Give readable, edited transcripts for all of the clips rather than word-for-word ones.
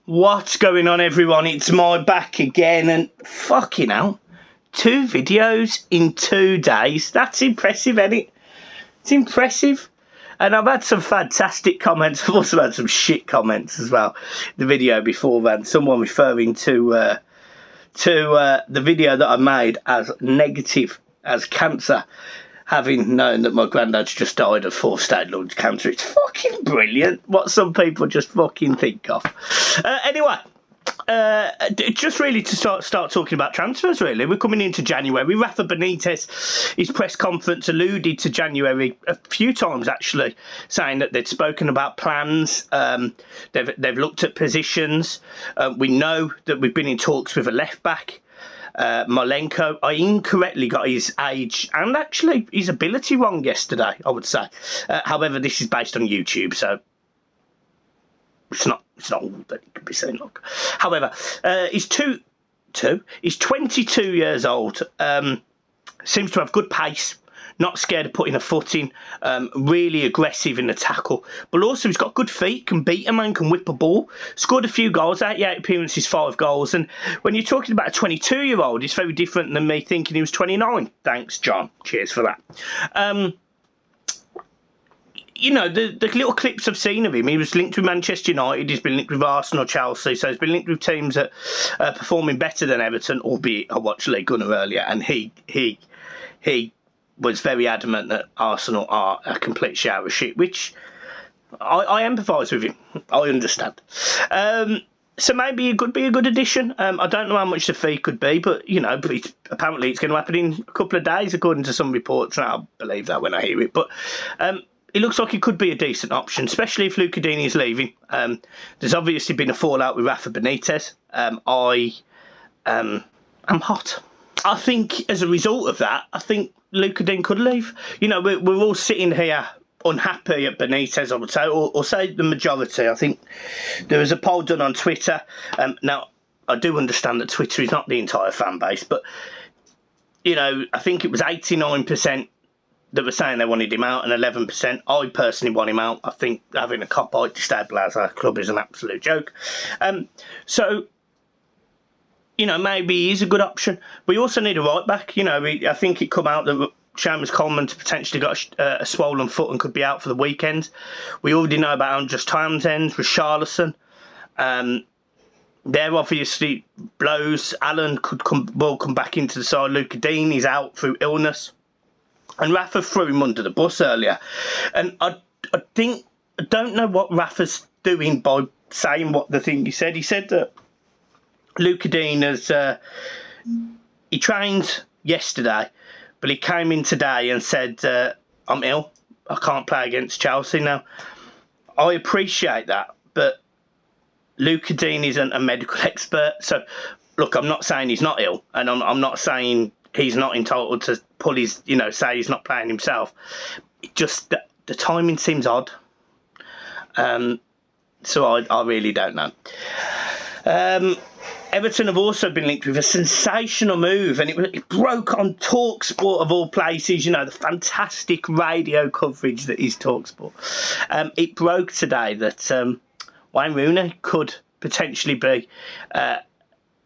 What's going on, everyone? It's my back again, and fucking hell, 2 videos in 2 days. That's impressive, ain't it? It's impressive. And I've had some fantastic comments. I've also had some shit comments as well. The video before then, someone referring to the video that I made as negative as cancer, having known that my granddad's just died of 4th-stage lung cancer. It's fucking brilliant what some people just fucking think of. Anyway, just really to start talking about transfers, really. We're coming into January. Rafa Benitez, his press conference alluded to January a few times, actually, saying that they'd spoken about plans. They've looked at positions. We know that we've been in talks with a left-back. Molenko. I incorrectly got his age and actually his ability wrong yesterday, I would say. However, this is based on YouTube, so it's not all that it could be seen like. However, he's he's 22 years old. Seems to have good pace. Not scared of putting a foot in, really aggressive in the tackle, but also he's got good feet, can beat a man, can whip a ball, scored a few goals, 88 appearances, 5 goals, and when you're talking about a 22-year-old, it's very different than me thinking he was 29. Thanks, John. Cheers for that. You know, the little clips I've seen of him, he was linked with Manchester United, he's been linked with Arsenal, Chelsea, so he's been linked with teams that are performing better than Everton, albeit I watched Lee Gunner earlier, and he was very adamant that Arsenal are a complete shower of shit, which I empathise with him. I understand. So maybe it could be a good addition. I don't know how much the fee could be, but, you know, apparently it's going to happen in a couple of days, according to some reports, and I'll believe that when I hear it. But it looks like it could be a decent option, especially if Luca Digne is leaving. There's obviously been a fallout with Rafa Benitez. I'm hot. I think as a result of that, I think Luca Digne could leave. You know, we're all sitting here unhappy at Benitez, I would say, or say the majority. I think there was a poll done on Twitter. Now, I do understand that Twitter is not the entire fan base, but, you know, I think it was 89% that were saying they wanted him out and 11%. I personally want him out. I think having a cop-out to stabilise our club is an absolute joke. So, you know, maybe he's a good option. We also need a right-back. You know, I think it come out that Seamus Coleman's potentially got a swollen foot and could be out for the weekend. We already know about Andros Townsend, Richarlison. They're obviously blows. Allen will come back into the side. Luca Digne is out through illness. And Rafa threw him under the bus earlier. And I don't know what Rafa's doing by saying what the thing he said. He said that Luca Digne has, he trained yesterday, but he came in today and said, I'm ill, I can't play against Chelsea. Now, I appreciate that, but Luca Digne isn't a medical expert. So, look, I'm not saying he's not ill, and I'm not saying he's not entitled to pull his, you know, say he's not playing himself. It just, the timing seems odd. So I really don't know. Everton have also been linked with a sensational move, and it broke on TalkSport of all places. You know, the fantastic radio coverage that is TalkSport. It broke today that Wayne Rooney could potentially be an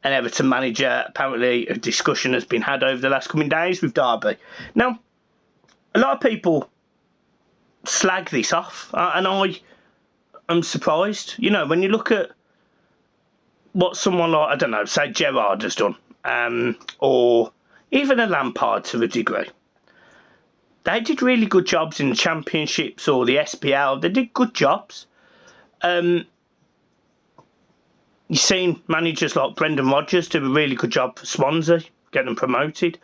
Everton manager. Apparently, a discussion has been had over the last coming days with Derby. Now, a lot of people slag this off, and I am surprised. You know, when you look at what someone like, I don't know, say Gerrard has done, or even a Lampard to a degree. They did really good jobs in the Championships or the SPL. They did good jobs. You've seen managers like Brendan Rodgers do a really good job for Swansea, get them promoted.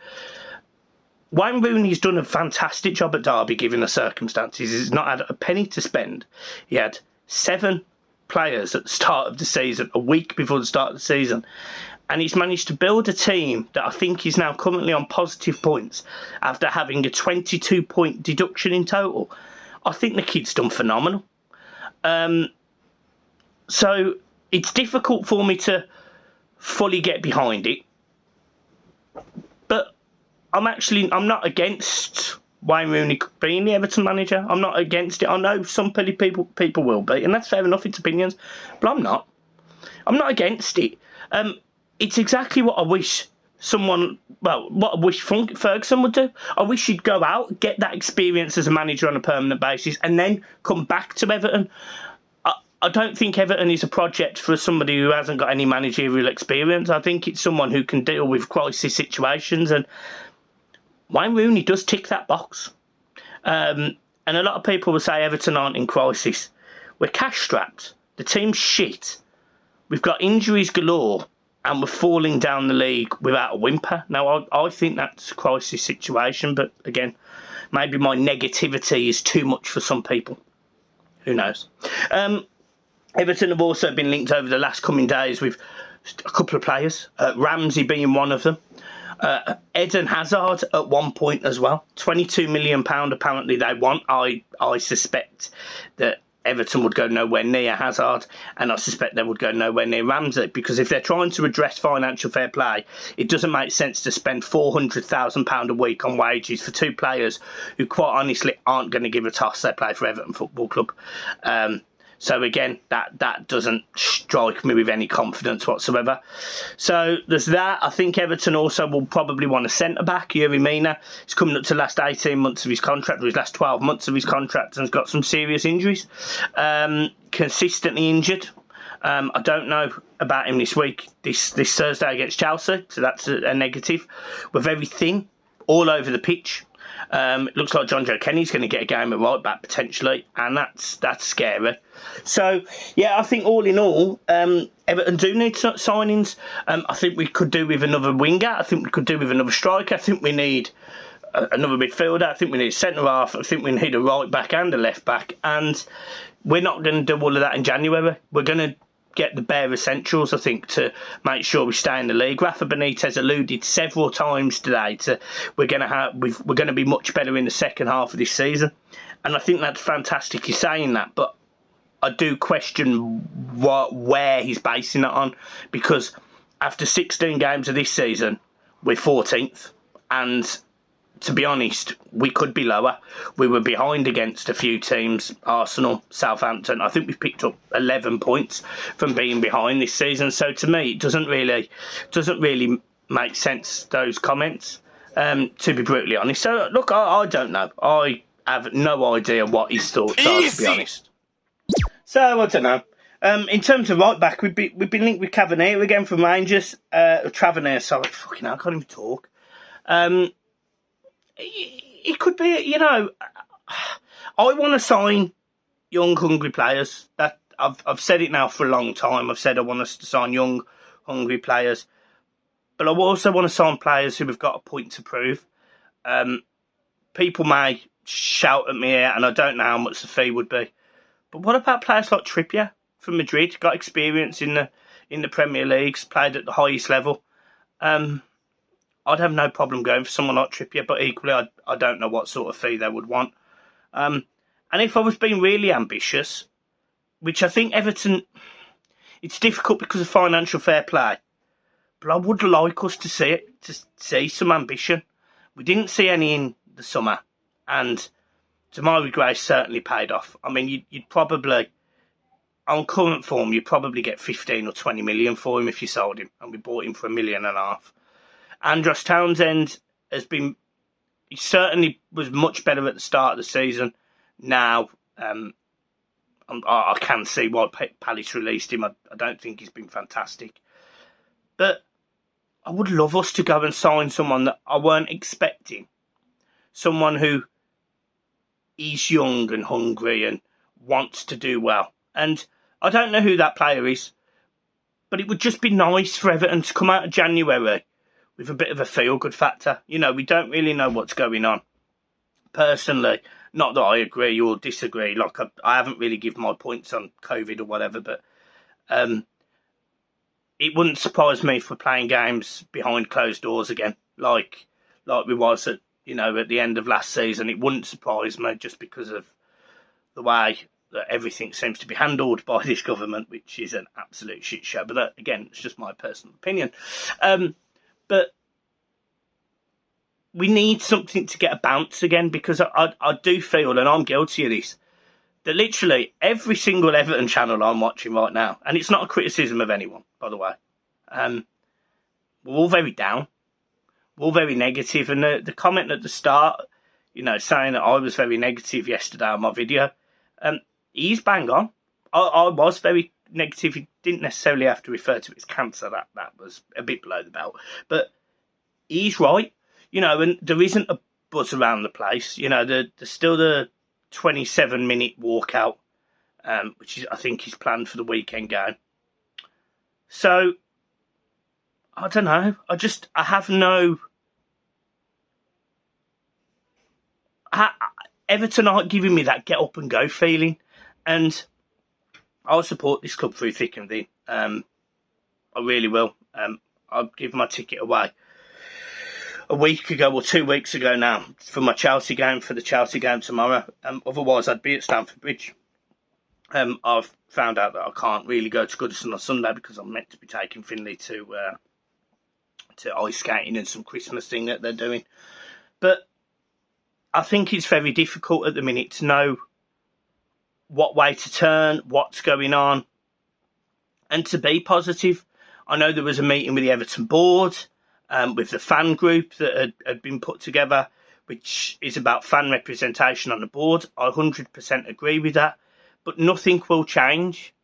Wayne Rooney's done a fantastic job at Derby, given the circumstances. He's not had a penny to spend. He had 7 players at the start of the season, a week before the start of the season, and he's managed to build a team that I think is now currently on positive points after having a 22-point deduction in total. I think the kid's done phenomenal. So it's difficult for me to fully get behind it, but I'm not against Wayne Rooney being the Everton manager. I'm not against it. I know some people will be, and that's fair enough, it's opinions, but I'm not. I'm not against it. It's exactly what I wish what I wish Ferguson would do. I wish he'd go out, get that experience as a manager on a permanent basis, and then come back to Everton. I don't think Everton is a project for somebody who hasn't got any managerial experience. I think it's someone who can deal with crisis situations, and Wayne Rooney does tick that box. And a lot of people will say Everton aren't in crisis. We're cash-strapped. The team's shit. We've got injuries galore, and we're falling down the league without a whimper. Now, I think that's a crisis situation, but again, maybe my negativity is too much for some people. Who knows? Everton have also been linked over the last coming days with a couple of players, Ramsey being one of them. Eden Hazard at one point as well. £22 million apparently they want. I suspect that Everton would go nowhere near Hazard, and I suspect they would go nowhere near Ramsey, because if they're trying to address financial fair play, it doesn't make sense to spend £400,000 a week on wages for two players who quite honestly aren't going to give a toss. They play for Everton Football Club. So again, that doesn't strike me with any confidence whatsoever. So there's that. I think Everton also will probably want a centre-back. Yuri Mina. He's coming up to the last 18 months of his contract, or his last 12 months of his contract, and has got some serious injuries. Consistently injured. I don't know about him this week, this Thursday against Chelsea, so that's a negative. We're very thin all over the pitch. It looks like John Joe Kenny's going to get a game at right back potentially, and that's scary. So yeah, I think all in all, Everton do need signings. I think we could do with another winger. I think we could do with another striker. I think we need another midfielder. I think we need a centre half. I think we need a right back and a left back. And we're not going to do all of that in January. We're going to get the bare essentials, I think, to make sure we stay in the league. Rafa Benitez alluded several times today to we're going to be much better in the second half of this season, and I think that's fantastic. He's saying that, but I do question where he's basing it on, because after 16 games of this season, we're 14th, and to be honest, we could be lower. We were behind against a few teams, Arsenal, Southampton. I think we've picked up 11 points from being behind this season. So to me, it doesn't really make sense, those comments, to be brutally honest. So look, I don't know. I have no idea what his thoughts are, to be honest. So I don't know. In terms of right back, we've been linked with Tavernier again from Rangers. Tavernier, sorry, fucking hell, I can't even talk. It could be, you know, I want to sign young, hungry players. That I've said it now for a long time. I've said I want us to sign young, hungry players. But I also want to sign players who have got a point to prove. People may shout at me here, and I don't know how much the fee would be. But what about players like Trippier from Madrid? Got experience in the Premier Leagues, played at the highest level. I'd have no problem going for someone like Trippier, but equally, I don't know what sort of fee they would want. And if I was being really ambitious, which I think Everton, it's difficult because of financial fair play, but I would like us to see some ambition. We didn't see any in the summer, and Demarai Gray certainly paid off. I mean, you'd probably, on current form, you'd probably get 15 or 20 million for him if you sold him, and we bought him for £1.5 million. Andros Townsend he certainly was much better at the start of the season. Now, I can see why Palace released him. I don't think he's been fantastic. But I would love us to go and sign someone that I weren't expecting. Someone who is young and hungry and wants to do well. And I don't know who that player is, but it would just be nice for Everton to come out of January with a bit of a feel-good factor. You know, we don't really know what's going on. Personally, not that I agree or disagree, like I haven't really given my points on COVID or whatever, but it wouldn't surprise me if we're playing games behind closed doors again, like we was at the end of last season. It wouldn't surprise me, just because of the way that everything seems to be handled by this government, which is an absolute shit show. But that, again, it's just my personal opinion. But we need something to get a bounce again, because I do feel, and I'm guilty of this, that literally every single Everton channel I'm watching right now, and it's not a criticism of anyone, by the way, we're all very down. We're all very negative. And the comment at the start, you know, saying that I was very negative yesterday on my video, he's bang on. I was very negative. He didn't necessarily have to refer to it as cancer. That was a bit below the belt. But he's right. You know, and there isn't a buzz around the place. You know, there's still the 27-minute walkout, which is, I think, is planned for the weekend game. So, I don't know. I have no... Everton aren't giving me that get up and go feeling. And I'll support this club through thick and thin. I really will. I'll give my ticket away a week ago or 2 weeks ago now for my Chelsea game, for the Chelsea game tomorrow. Otherwise, I'd be at Stamford Bridge. I've found out that I can't really go to Goodison on Sunday because I'm meant to be taking Finley to ice skating and some Christmas thing that they're doing. But I think it's very difficult at the minute to know what way to turn, what's going on, and to be positive. I know there was a meeting with the Everton board, with the fan group that had been put together, which is about fan representation on the board. I 100% agree with that, but nothing will change.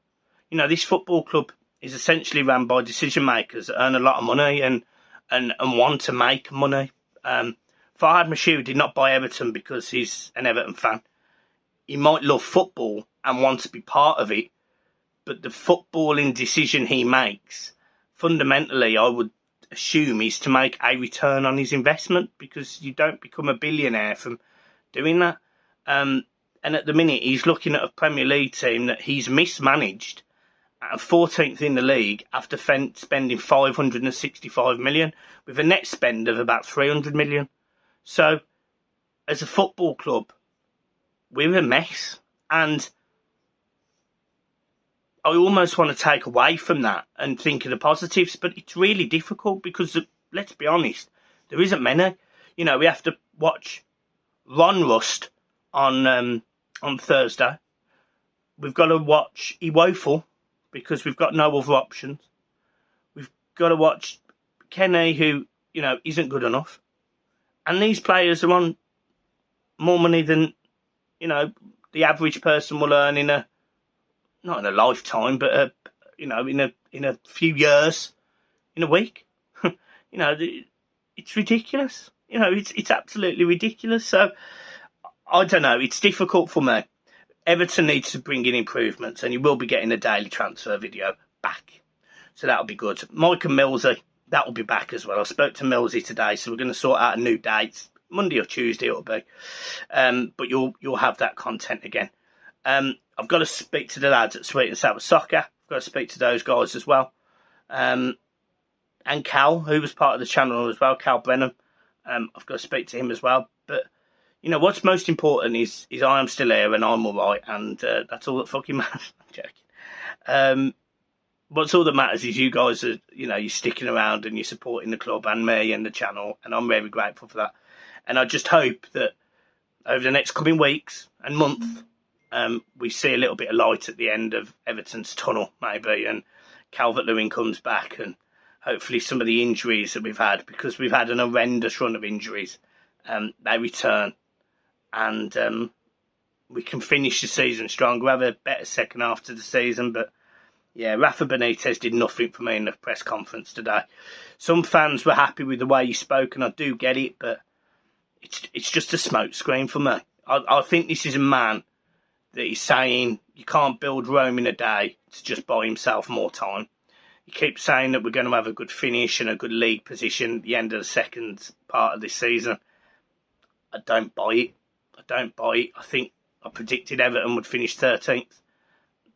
You know, this football club is essentially run by decision makers that earn a lot of money and want to make money. Farhad Mashoud did not buy Everton because he's an Everton fan. He might love football and want to be part of it, but the footballing decision he makes, fundamentally, I would assume, is to make a return on his investment, because you don't become a billionaire from doing that. And at the minute, he's looking at a Premier League team that he's mismanaged at 14th in the league after spending 565 million, with a net spend of about 300 million. So, as a football club, we're a mess. And I almost want to take away from that and think of the positives, but it's really difficult because, let's be honest, there isn't many. You know, we have to watch Ron Rust on Thursday. We've got to watch Iwoeful because we've got no other options. We've got to watch Kenny, who, you know, isn't good enough. And these players are on more money than, you know, the average person will earn not in a lifetime, but you know, in a few years, in a week. You know, it's ridiculous. You know, it's absolutely ridiculous. So I don't know. It's difficult for me. Everton needs to bring in improvements, and you will be getting a daily transfer video back, so that'll be good. Mike and Millsy, that will be back as well. I spoke to Millsy today, so we're going to sort out a new date. Monday or Tuesday it'll be. But you'll have that content again. I've got to speak to the lads at Sweet and Sour Soccer. I've got to speak to those guys as well. And Cal, who was part of the channel as well, Cal Brennan. I've got to speak to him as well. But, you know, what's most important is I am still here and I'm all right, and that's all that fucking matters. I'm joking. What's all that matters is you guys are, you know, you're sticking around and you're supporting the club and me and the channel, and I'm very grateful for that. And I just hope that over the next coming weeks and month, we see a little bit of light at the end of Everton's tunnel, maybe, and Calvert-Lewin comes back, and hopefully some of the injuries that we've had, because we've had an horrendous run of injuries, they return, and we can finish the season strong. We'll have a better second half to the season. But yeah, Rafa Benitez did nothing for me in the press conference today. Some fans were happy with the way he spoke, and I do get it, but it's just a smokescreen for me. I think this is a man that is saying you can't build Rome in a day to just buy himself more time. He keeps saying that we're going to have a good finish and a good league position at the end of the second part of this season. I don't buy it. I think I predicted Everton would finish 13th,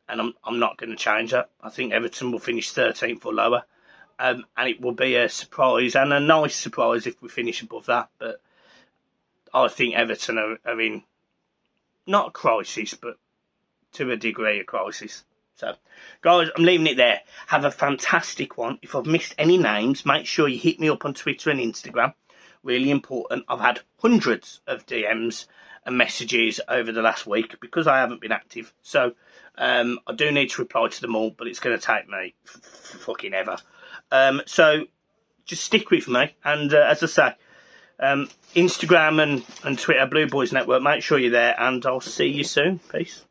and I'm not going to change that. I think Everton will finish 13th or lower, and it will be a surprise, and a nice surprise if we finish above that. But I think Everton are in, not a crisis, but to a degree a crisis. So, guys, I'm leaving it there. Have a fantastic one. If I've missed any names, make sure you hit me up on Twitter and Instagram. Really important. I've had hundreds of DMs messages over the last week because I haven't been active. So I do need to reply to them all, but it's going to take me fucking ever. So just stick with me. And as I say, Instagram and Twitter, Blue Boys Network, make sure you're there, and I'll see you soon. Peace.